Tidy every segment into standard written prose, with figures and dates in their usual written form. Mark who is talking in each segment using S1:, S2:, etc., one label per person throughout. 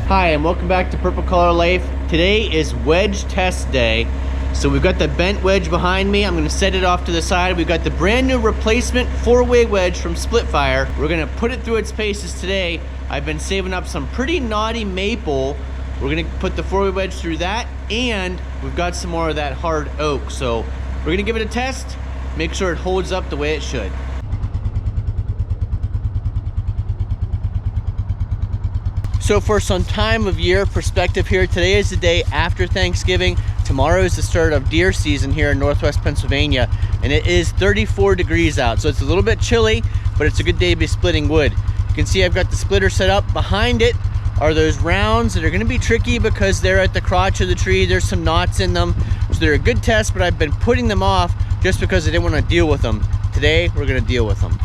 S1: Hi, and welcome back to Purple Collar Life. Today is wedge test day. So we've got the bent wedge behind me. I'm gonna set it off to the side. We've got the brand new replacement 4-way wedge from Splitfire. We're gonna put it through its paces today. I've been saving up some pretty naughty maple. We're gonna put the 4-way wedge through that, and we've got some more of that hard oak. So we're gonna give it a test, make sure it holds up the way it should. So for some time of year perspective here, today is the day after Thanksgiving. Tomorrow is the start of deer season here in Northwest Pennsylvania, and it is 34 degrees out. So it's a little bit chilly, but it's a good day to be splitting wood. You can see I've got the splitter set up. Behind it are those rounds that are gonna be tricky because they're at the crotch of the tree. There's some knots in them. So they're a good test, but I've been putting them off just because I didn't wanna deal with them. Today, we're gonna deal with them.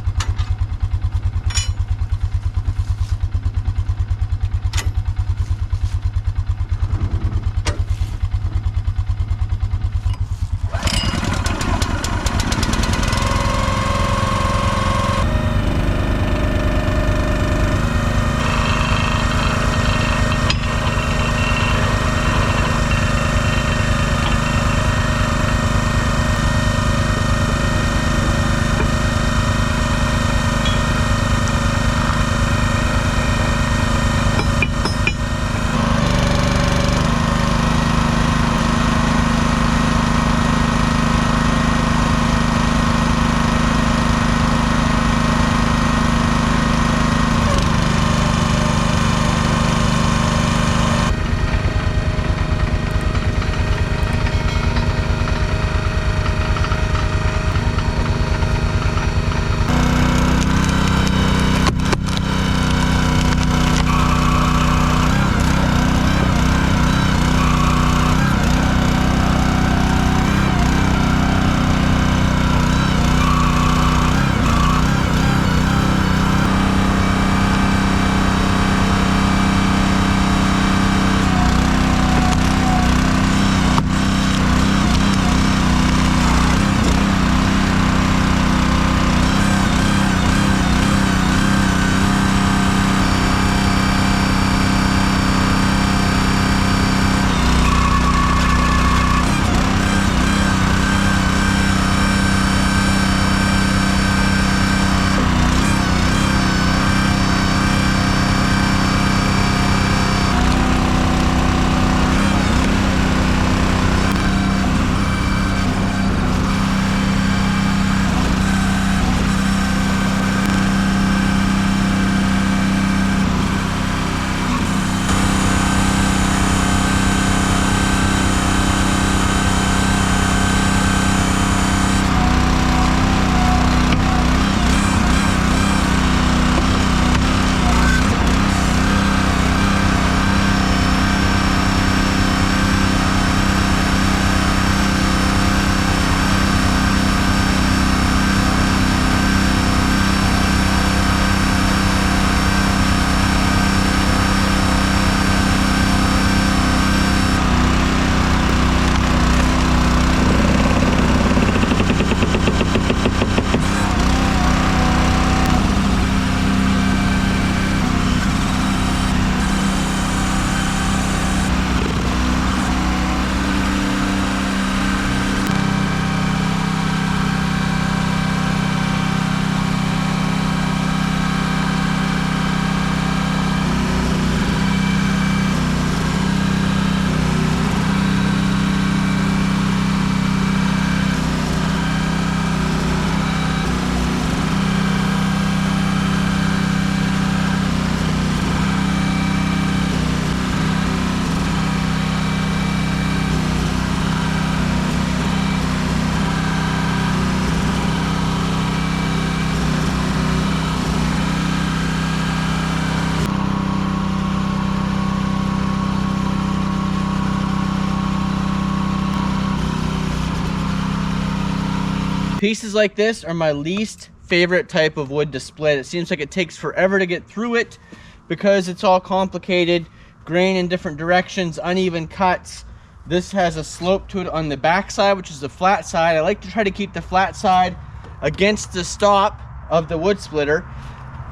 S1: Pieces like this are my least favorite type of wood to split. It seems like it takes forever to get through it because it's all complicated, grain in different directions, uneven cuts. This has a slope to it on the back side, which is the flat side. I like to try to keep the flat side against the stop of the wood splitter,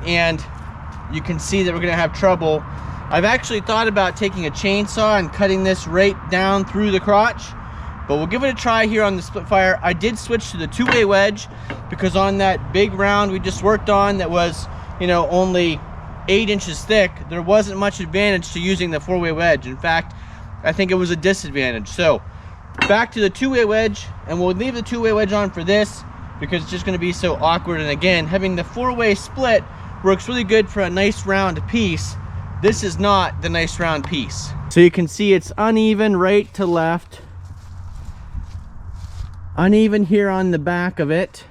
S1: and you can see that we're gonna have trouble I've actually thought about taking a chainsaw and cutting this right down through the crotch, but we'll give it a try here on the split fire. I did switch to the two-way wedge because on that big round we just worked on that was, you know, only 8 inches thick, there wasn't much advantage to using the four-way wedge. In fact, I think it was a disadvantage. So back to the two-way wedge, and we'll leave the two-way wedge on for this because it's just going to be so awkward. And again, having the four-way split works really good for a nice round piece. This is not the nice round piece. So you can see it's uneven right to left, uneven here on the back of it.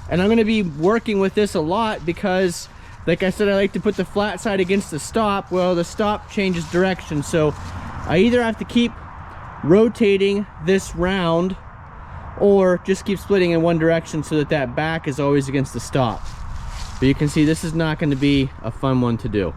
S1: And I'm going to be working with this a lot because, like I said, I like to put the flat side against the stop. Well, the stop changes direction, so I either have to keep rotating this round or just keep splitting in one direction so that that back is always against the stop. But you can see this is not going to be a fun one to do.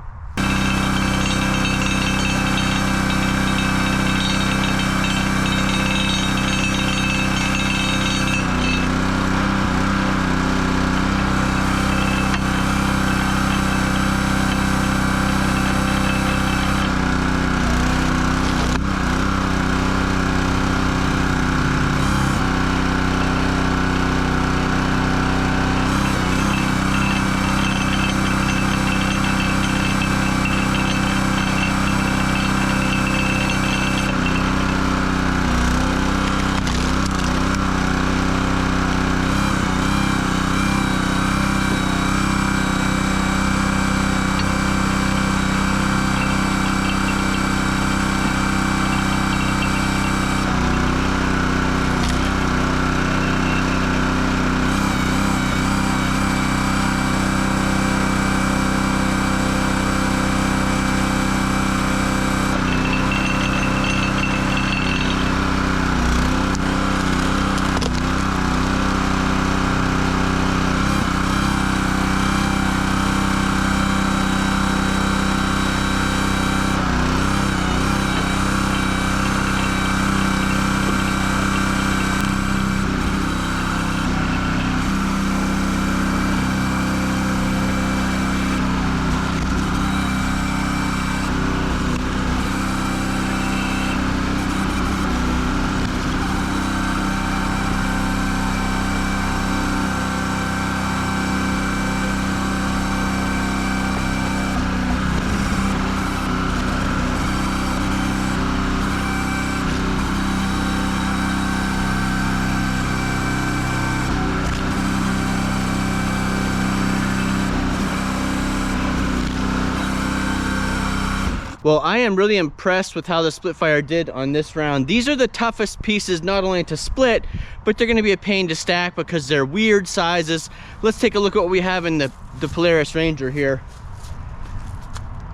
S1: Well, I am really impressed with how the split fire did on this round. These are the toughest pieces not only to split, but they're gonna be a pain to stack because they're weird sizes. Let's take a look at what we have in the Polaris Ranger here.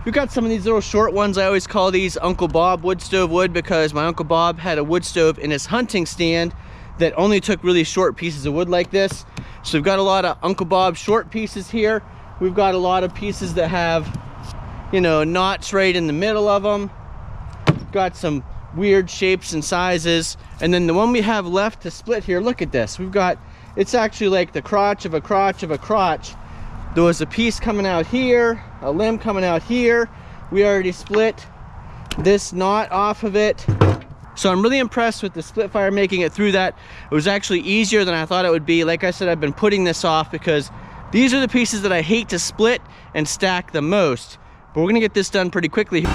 S1: We've got some of these little short ones. I always call these Uncle Bob wood stove wood because my Uncle Bob had a wood stove in his hunting stand that only took really short pieces of wood like this. So we've got a lot of Uncle Bob short pieces here. We've got a lot of pieces that have, you know, knots right in the middle of them. Got some weird shapes and sizes. And then the one we have left to split here, look at this. We've got, it's actually like the crotch of a crotch of a crotch. There was a piece coming out here, a limb coming out here. We already split this knot off of it. So I'm really impressed with the split fire making it through that. It was actually easier than I thought it would be. Like I said, I've been putting this off because these are the pieces that I hate to split and stack the most. But we're gonna get this done pretty quickly.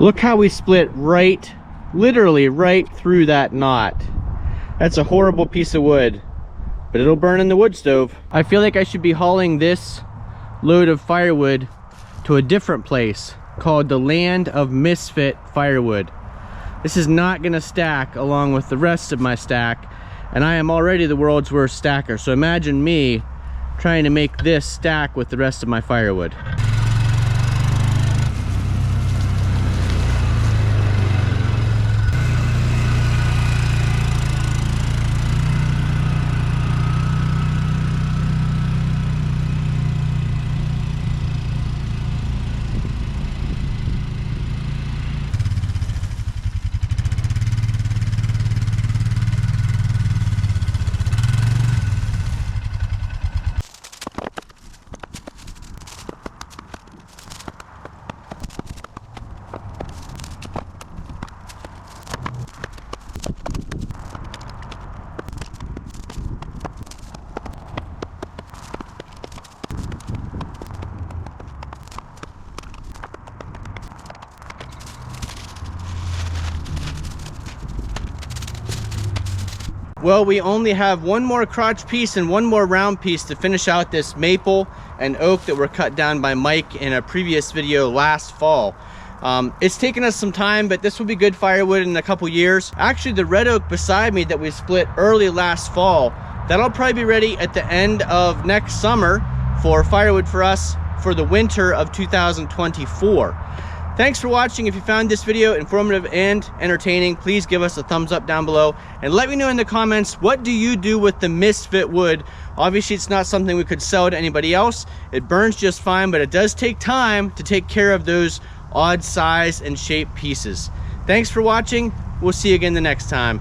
S1: Look how we split right, literally right through that knot. That's a horrible piece of wood, but it'll burn in the wood stove. I feel like I should be hauling this load of firewood to a different place called the Land of Misfit Firewood. This is not gonna stack along with the rest of my stack, and I am already the world's worst stacker. So imagine me trying to make this stack with the rest of my firewood. Well, we only have one more crotch piece and one more round piece to finish out this maple and oak that were cut down by Mike in a previous video last fall. It's taken us some time, but this will be good firewood in a couple years. Actually, the red oak beside me that we split early last fall, that'll probably be ready at the end of next summer for firewood for us for the winter of 2024. Thanks for watching. If you found this video informative and entertaining, please give us a thumbs up down below and let me know in the comments, what do you do with the Misfit wood? Obviously, it's not something we could sell to anybody else. It burns just fine, but it does take time to take care of those odd size and shape pieces. Thanks for watching. We'll see you again the next time.